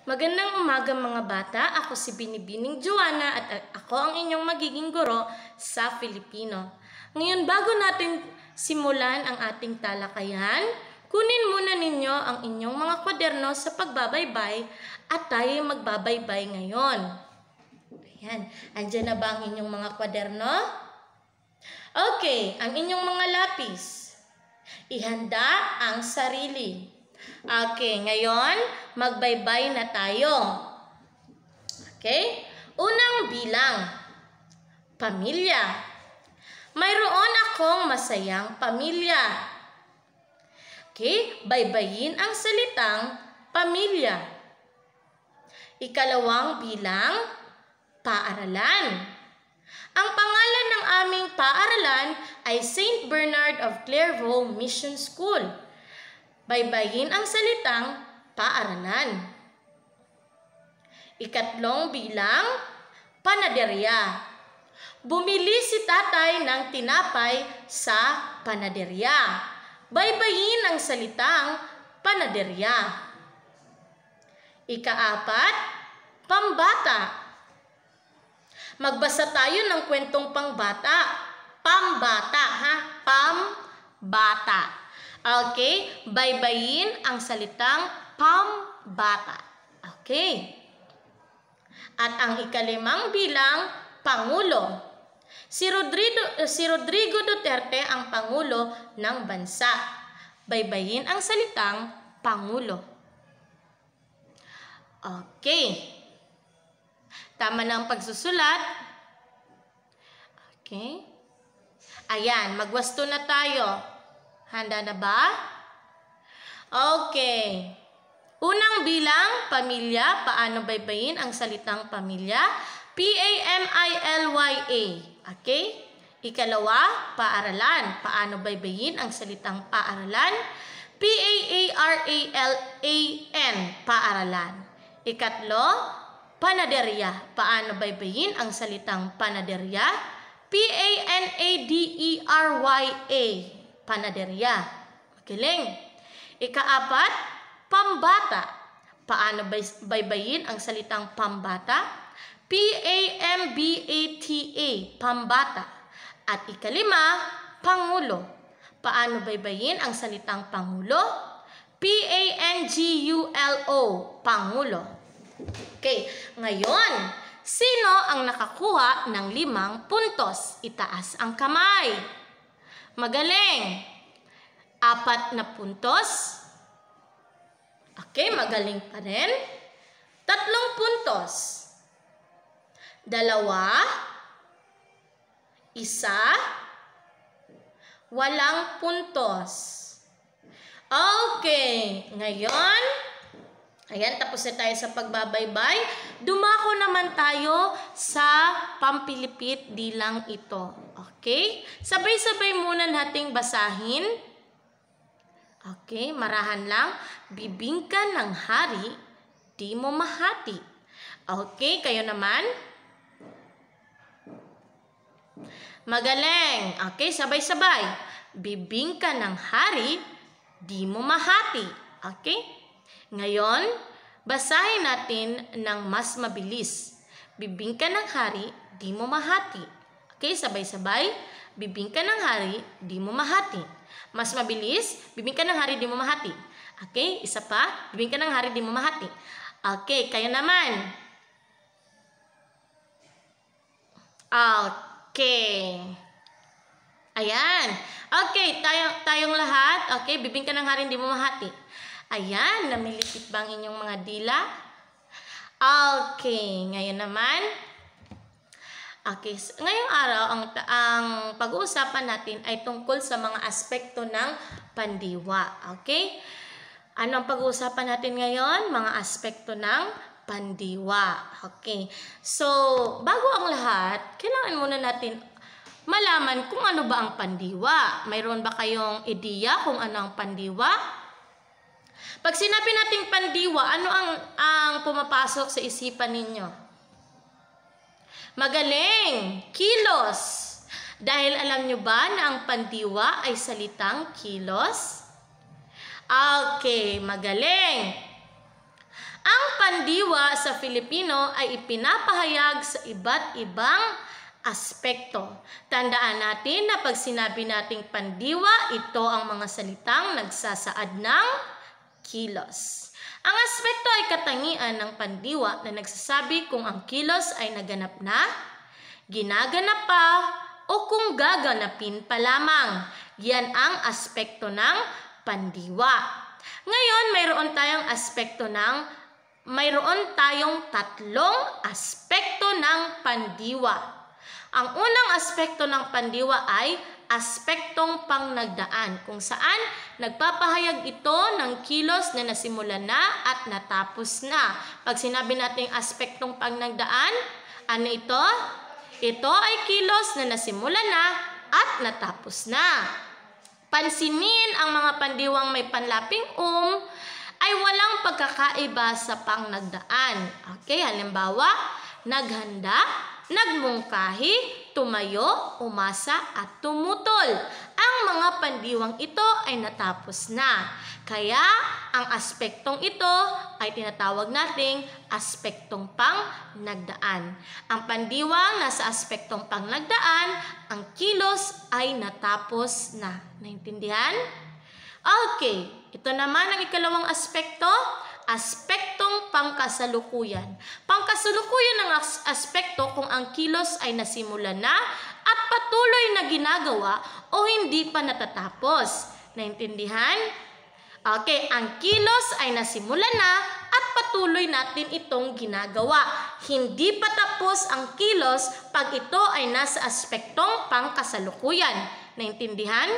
Magandang umaga mga bata, ako si Binibining Joanna at ako ang inyong magiging guro sa Filipino. Ngayon bago natin simulan ang ating talakayan, kunin muna ninyo ang inyong mga kwaderno sa pagbabaybay at tayo magbabaybay ngayon. Ayan, andyan na ba ang inyong mga kwaderno? Okay, ang inyong mga lapis. Ihanda ang sarili. Okay, ngayon, magbaybay na tayo. Okay? Unang bilang, pamilya. Mayroon akong masayang pamilya. Okay? Baybayin ang salitang pamilya. Ikalawang bilang, paaralan. Ang pangalan ng aming paaralan ay St. Bernard of Clairvaux Mission School. Baybayin ang salitang paaralan. Ikatlong bilang, panaderya. Bumili si tatay ng tinapay sa panaderya. Baybayin ang salitang panaderya. Ikaapat, pambata. Magbasa tayo ng kwentong pangbata. Pambata, ha? Pambata. Okay? Baybayin ang salitang pambata. Okay? At ang ikalimang bilang, Pangulo. Si Rodrigo Duterte ang Pangulo ng bansa. Baybayin ang salitang Pangulo. Okay. Tama na ang pagsusulat. Okay. Ayan, magwasto na tayo. Handa na ba? Okay. Unang bilang, pamilya. Paano baybayin ang salitang pamilya? P-A-M-I-L-Y-A. Okay? Ikalawa, paaralan. Paano baybayin ang salitang paaralan? P-A-A-R-A-L-A-N. Paaralan. Ikatlo, panaderya. Paano baybayin ang salitang panaderya? P-A-N-A-D-E-R-Y-A. Panaderya. Magaling. Ikaapat, pambata. Paano baybayin ang salitang pambata? P-A-M-B-A-T-A. Pambata. At ikalima, pangulo. Paano baybayin ang salitang pangulo? P-A-N-G-U-L-O. Pangulo. Okay. Ngayon, sino ang nakakuha ng 5 puntos? Itaas ang kamay. Magaling. 4 na puntos. Okay, magaling pa rin. 3 puntos. 2. 1. Walang puntos. Okay, ngayon, ayan, tapos na tayo sa pagbabaybay. Dumako naman tayo sa pampilipit dilang ito. Okay? Sabay-sabay muna nating basahin. Okay, marahan lang. Bibingka ng hari, di mo mahati. Okay, kayo naman? Magaling. Okay, sabay-sabay. Bibingka ng hari, di mo mahati. Okay? Ngayon, basahin natin ng mas mabilis. Bibingka ng hari, di mo mahati. Okay, sabay-sabay. Bibingka ng hari, di mo mahati. Mas mabilis, bibingka ng hari, di mo mahati. Okay, isa pa. Bibingka ng hari, di mo mahati. Okay, kayo naman. Okay. Ayan. Okay, tayong lahat. Okay, bibingka ng hari, di mo mahati. Ayan, namilipit ba ang inyong mga dila? Okay, ngayon naman. Okay, ngayong araw, ang pag-uusapan natin ay tungkol sa mga aspekto ng pandiwa. Okay? Ano ang pag-uusapan natin ngayon? Mga aspekto ng pandiwa. Okay. So, bago ang lahat, kailangan muna natin malaman kung ano ba ang pandiwa. Mayroon ba kayong ideya kung ano ang pandiwa? Pag sinabi nating pandiwa, ano ang pumapasok sa isipan ninyo? Magaling! Kilos! Dahil alam nyo ba na ang pandiwa ay salitang kilos? Okay, magaling. Ang pandiwa sa Filipino ay ipinapahayag sa iba't ibang aspekto. Tandaan natin na pag sinabi nating pandiwa, ito ang mga salitang nagsasaad ng kilos. Ang aspekto ay katangian ng pandiwa na nagsasabi kung ang kilos ay naganap na, ginaganap pa, o kung gaganapin pa lamang. Yan ang aspekto ng pandiwa. Ngayon, mayroon tayong tatlong aspekto ng pandiwa. Ang unang aspekto ng pandiwa ay aspektong pangnagdaan, kung saan nagpapahayag ito ng kilos na nasimulan na at natapos na. Pag sinabi natin aspektong pangnagdaan, ano ito? Ito ay kilos na nasimulan na at natapos na. Pansinin ang mga pandiwang may panlaping ay walang pagkakaiba sa pangnagdaan. Okay, halimbawa, naghanda, nagmungkahi, tumayo, umasa, at tumutol. Ang mga pandiwang ito ay natapos na. Kaya, ang aspektong ito ay tinatawag nating aspektong pangnagdaan. Ang pandiwang nasa aspektong pangnagdaan, ang kilos ay natapos na. Naintindihan? Okay, ito naman ang ikalawang aspekto. Aspektong pangkasalukuyan. Pangkasalukuyan ng aspekto kung ang kilos ay nasimulan na at patuloy na ginagawa o hindi pa natatapos. Naintindihan? Okay, ang kilos ay nasimulan na at patuloy natin itong ginagawa. Hindi pa tapos ang kilos pag ito ay nasa aspektong pangkasalukuyan. Naintindihan?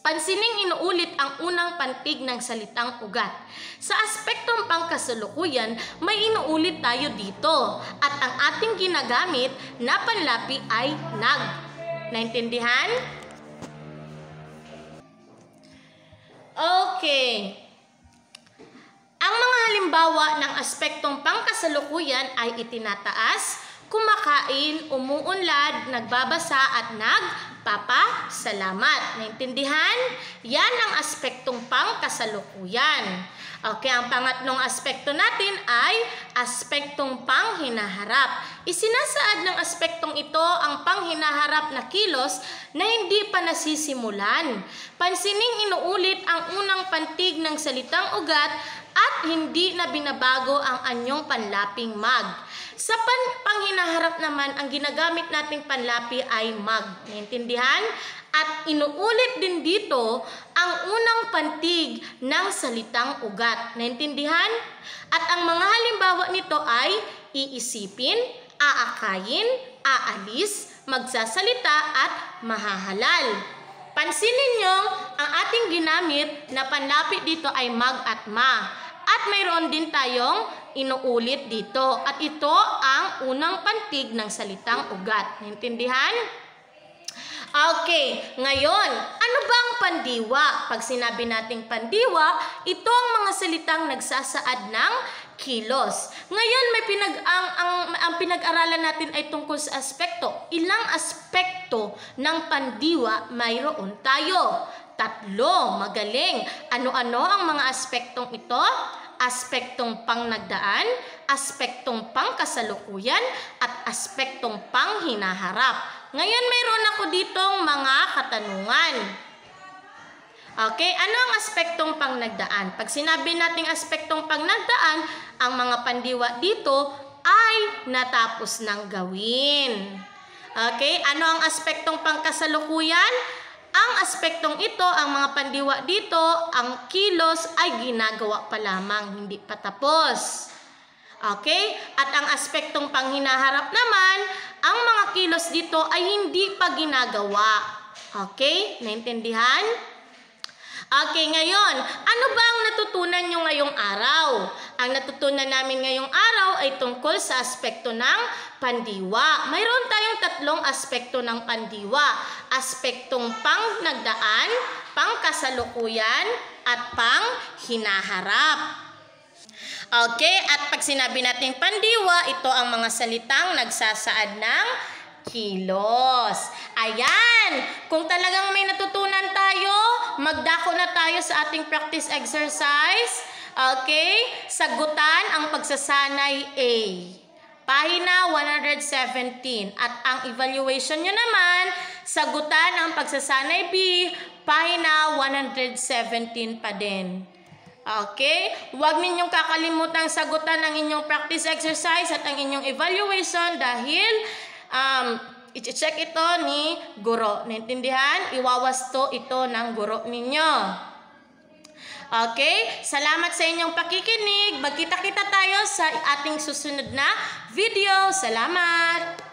Pansining inuulit ang unang pantig ng salitang ugat. Sa aspektong pangkasalukuyan, may inuulit tayo dito at ang ating ginagamit na panlapi ay nag. Naintindihan? Okay. Ang mga halimbawa ng aspektong pangkasalukuyan ay itinataas, kumakain, umuunlad, nagbabasa at nagpapasalamat. Naintindihan? Yan ang aspektong pangkasalukuyan. Okay, ang pangatlong aspekto natin ay aspektong panghinaharap. Isinasaad ng aspektong ito ang panghinaharap na kilos na hindi pa nasisimulan. Pansining inuulit ang unang pantig ng salitang ugat at hindi na binabago ang anyong panlaping mag. Sa panghinaharap naman, ang ginagamit nating panlapi ay mag. Naintindihan? At inuulit din dito ang unang pantig ng salitang ugat. Naintindihan? At ang mga halimbawa nito ay iisipin, aakayin, aalis, magsasalita at mahahalal. Pansinin nyo, ang ating ginamit na panlapi dito ay mag at ma. At mayroon din tayong inuulit dito. At ito ang unang pantig ng salitang ugat. Naintindihan? Okay, ngayon, ano ba ang pandiwa? Pag sinabi nating pandiwa, ito ang mga salitang nagsasaad ng kilos. Ngayon, ang pinag-aralan natin ay tungkol sa aspekto. Ilang aspekto ng pandiwa mayroon tayo? 3, magaling. Ano-ano ang mga aspektong ito? Aspektong pangnagdaan, aspektong pangkasalukuyan, at aspektong panghinaharap. Ngayon, mayroon ako ditong mga katanungan. Okay, ano ang aspektong pangnagdaan? Pag sinabi nating aspektong pangnagdaan, ang mga pandiwa dito ay natapos ng gawin. Okay, ano ang aspektong pangkasalukuyan? Ang aspektong ito, ang mga pandiwa dito, ang kilos ay ginagawa pa lamang, hindi pa tapos. Okay? At ang aspektong panghinaharap naman, ang mga kilos dito ay hindi pa ginagawa. Okay? Naintindihan? Okay, ngayon, ano ba ang natutunan nyo ngayong araw? Ang natutunan namin ngayong araw ay tungkol sa aspekto ng pandiwa. Mayroon tayong 3 aspekto ng pandiwa. Aspektong pangnagdaan, pangkasalukuyan, at panghinaharap. Okay, at pag sinabi nating pandiwa, ito ang mga salitang nagsasaad ng kilos. Ayan! Kung talagang may natutunan tayo, magdako na tayo sa ating practice exercise. Okay? Sagutan ang pagsasanay A. Pahina 117. At ang evaluation nyo naman, sagutan ang pagsasanay B, pahina 117 pa din. Okay? Huwag ninyong kakalimutang sagutan ang inyong practice exercise at ang inyong evaluation dahil i-check ito ni guro. Naintindihan? Iwawasto ito ng guro ninyo. Okay? Salamat sa inyong pakikinig. Magkita-kita tayo sa ating susunod na video. Salamat!